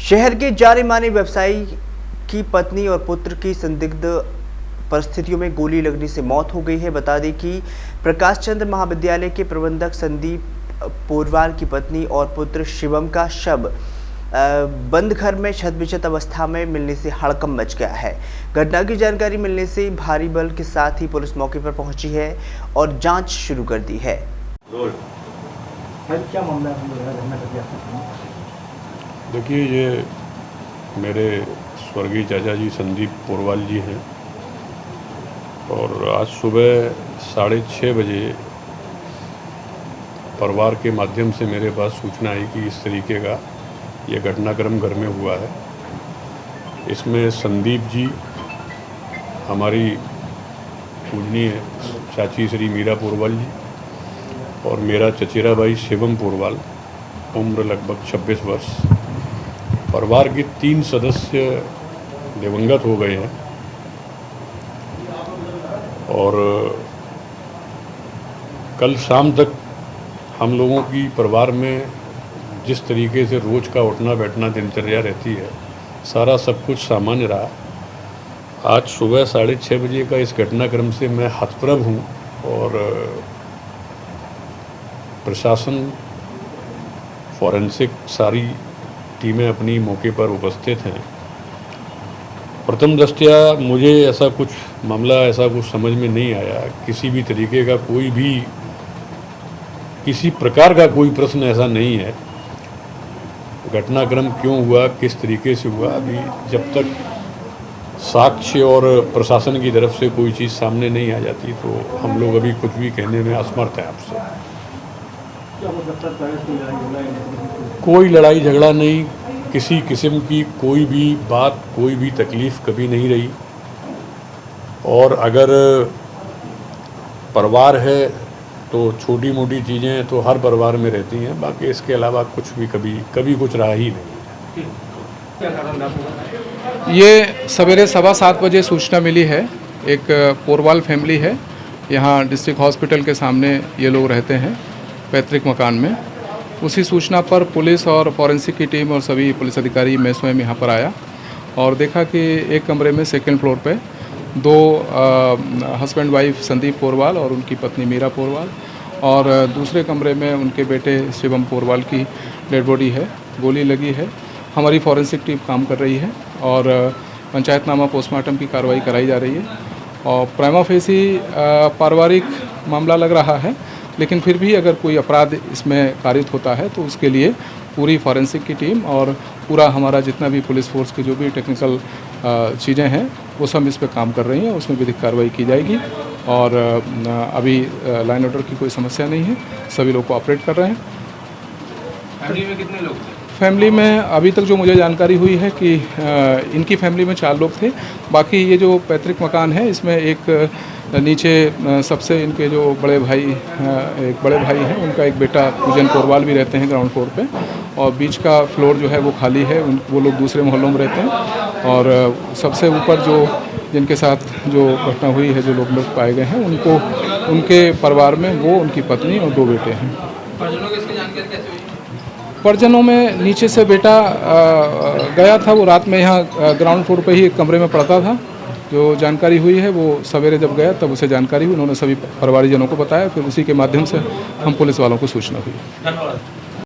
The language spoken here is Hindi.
शहर के जाने माने व्यवसायी की पत्नी और पुत्र की संदिग्ध परिस्थितियों में गोली लगने से मौत हो गई है। बता दें कि प्रकाश चंद्र महाविद्यालय के प्रबंधक संदीप पोरवाल की पत्नी और पुत्र शिवम का शव बंद घर में क्षत-विक्षत अवस्था में मिलने से हड़कंप मच गया है। घटना की जानकारी मिलने से भारी बल के साथ ही पुलिस मौके पर पहुंची है और जांच शुरू कर दी है। क्या मामला है? देखिए, ये मेरे स्वर्गीय चाचा जी संदीप पोरवाल जी हैं और आज सुबह 6:30 बजे परिवार के माध्यम से मेरे पास सूचना आई कि इस तरीके का ये घटनाक्रम घर में हुआ है। इसमें संदीप जी, हमारी पूजनीय चाची श्री मीरा पोरवाल जी और मेरा चचेरा भाई शिवम पोरवाल, उम्र लगभग 26 वर्ष। परिवार के 3 सदस्य दिवंगत हो गए हैं और कल शाम तक हम लोगों की परिवार में जिस तरीके से रोज़ का उठना बैठना दिनचर्या रहती है, सारा सब कुछ सामान्य रहा। आज सुबह 6:30 बजे का इस घटनाक्रम से मैं हतप्रभ हूँ और प्रशासन, फॉरेंसिक सारी टीमें अपनी मौके पर उपस्थित हैं। प्रथम दृष्टया मुझे ऐसा कुछ मामला ऐसा कुछ समझ में नहीं आया। किसी भी तरीके का कोई भी किसी प्रकार का कोई प्रश्न ऐसा नहीं है। घटनाक्रम क्यों हुआ, किस तरीके से हुआ, अभी जब तक साक्ष्य और प्रशासन की तरफ से कोई चीज़ सामने नहीं आ जाती तो हम लोग अभी कुछ भी कहने में असमर्थ हैं आपसे। कोई लड़ाई झगड़ा नहीं, किसी किस्म की कोई भी बात, कोई भी तकलीफ़ कभी नहीं रही। और अगर परिवार है तो छोटी मोटी चीज़ें तो हर परिवार में रहती हैं, बाकी इसके अलावा कुछ भी कभी कुछ रहा ही नहीं। ये सवेरे 7:15 बजे सूचना मिली है। एक पोरवाल फैमिली है, यहाँ डिस्ट्रिक्ट हॉस्पिटल के सामने ये लोग रहते हैं पैतृक मकान में। उसी सूचना पर पुलिस और फॉरेंसिक की टीम और सभी पुलिस अधिकारी, मैं स्वयं यहाँ पर आया और देखा कि एक कमरे में सेकंड फ्लोर पे 2 हस्बैंड वाइफ संदीप पोरवाल और उनकी पत्नी मीरा पोरवाल और दूसरे कमरे में उनके बेटे शिवम पोरवाल की डेड बॉडी है, गोली लगी है। हमारी फॉरेंसिक टीम काम कर रही है और पंचायतनामा पोस्टमार्टम की कार्रवाई कराई जा रही है और प्राइमा फेसी पारिवारिक मामला लग रहा है, लेकिन फिर भी अगर कोई अपराध इसमें कारित होता है तो उसके लिए पूरी फॉरेंसिक की टीम और पूरा हमारा जितना भी पुलिस फोर्स की जो भी टेक्निकल चीज़ें हैं वो सब इस पर काम कर रही हैं। उसमें विधिक कार्रवाई की जाएगी और अभी लाइन ऑर्डर की कोई समस्या नहीं है, सभी लोग कोऑपरेट कर रहे हैं। फैमिली में कितने लोग थे? फैमिली में अभी तक जो मुझे जानकारी हुई है कि इनकी फैमिली में 4 लोग थे। बाकी ये जो पैतृक मकान है इसमें एक नीचे सबसे इनके जो बड़े भाई एक बड़े भाई हैं, उनका एक बेटा पूजन पोरवाल भी रहते हैं ग्राउंड फ्लोर पे और बीच का फ्लोर जो है वो खाली है, वो लोग दूसरे मोहल्लों में रहते हैं। और सबसे ऊपर जो जिनके साथ जो घटना हुई है, जो लोग पाए गए हैं, उनको उनके परिवार में वो उनकी पत्नी और 2 बेटे हैं। परिजनों की इसकी जानकारी कैसे हुई? परिजनों में नीचे से बेटा गया था, वो रात में यहाँ ग्राउंड फ्लोर पे ही एक कमरे में पड़ता था। जो जानकारी हुई है वो सवेरे जब गया तब उसे जानकारी हुई, उन्होंने सभी परिवारजनों को बताया, फिर उसी के माध्यम से हम पुलिस वालों को सूचना हुई। धन्यवाद।